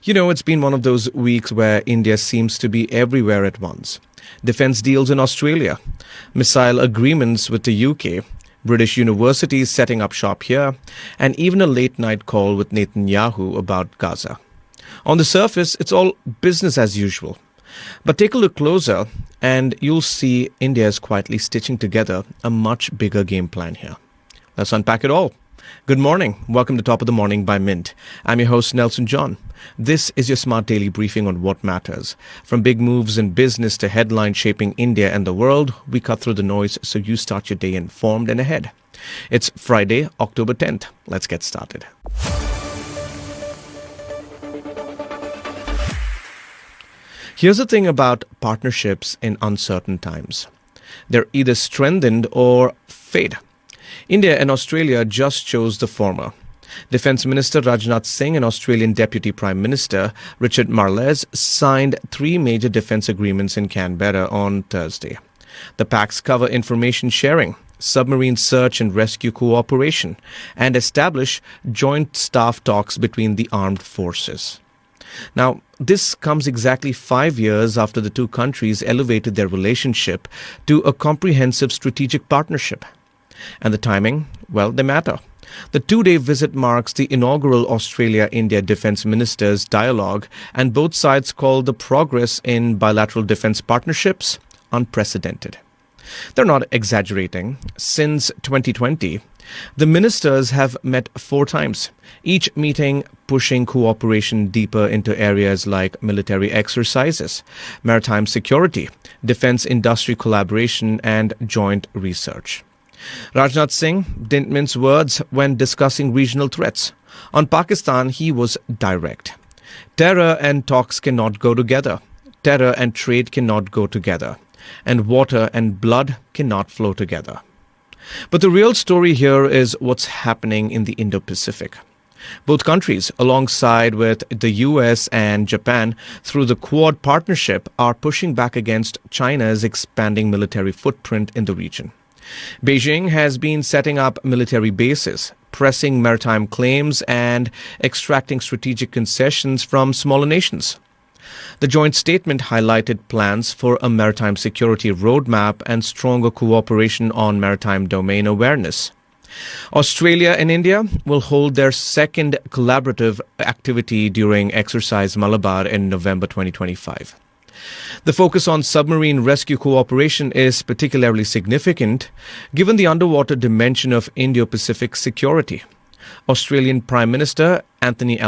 It's been one of those weeks where India seems to be everywhere at once. Defense deals in Australia, missile agreements with the UK, British universities setting up shop here, and even a late-night call with Netanyahu about Gaza. On the surface, it's all business as usual. But take a look closer, and you'll see India is quietly stitching together a much bigger game plan here. Let's unpack it all. Good morning. Welcome to Top of the Morning by Mint. I'm your host, Nelson John. This is your smart daily briefing on what matters. From big moves in business to headlines shaping India and the world, we cut through the noise so you start your day informed and ahead. It's Friday, October 10th. Let's get started. Here's the thing about partnerships in uncertain times. They're either strengthened or fade. India and Australia just chose the former. Defence Minister Rajnath Singh and Australian Deputy Prime Minister Richard Marles signed 3 major defence agreements in Canberra on Thursday. The pacts cover information sharing, submarine search and rescue cooperation, and establish joint staff talks between the armed forces. Now, this comes exactly 5 years after the two countries elevated their relationship to a comprehensive strategic partnership. And the timing, well, they matter. The 2-day visit marks the inaugural Australia-India Defence Ministers' dialogue, and both sides call the progress in bilateral defence partnerships unprecedented. They're not exaggerating. Since 2020, the ministers have met 4 times, each meeting pushing cooperation deeper into areas like military exercises, maritime security, defence industry collaboration, and joint research. Rajnath Singh didn't mince words when discussing regional threats. On Pakistan, he was direct. Terror and talks cannot go together. Terror and trade cannot go together. And water and blood cannot flow together. But the real story here is what's happening in the Indo-Pacific. Both countries, alongside with the US and Japan, through the Quad partnership, are pushing back against China's expanding military footprint in the region. Beijing has been setting up military bases, pressing maritime claims, and extracting strategic concessions from smaller nations. The joint statement highlighted plans for a maritime security roadmap and stronger cooperation on maritime domain awareness. Australia and India will hold their second collaborative activity during Exercise Malabar in November 2025. The focus on submarine rescue cooperation is particularly significant given the underwater dimension of Indo-Pacific security. Australian Prime Minister Anthony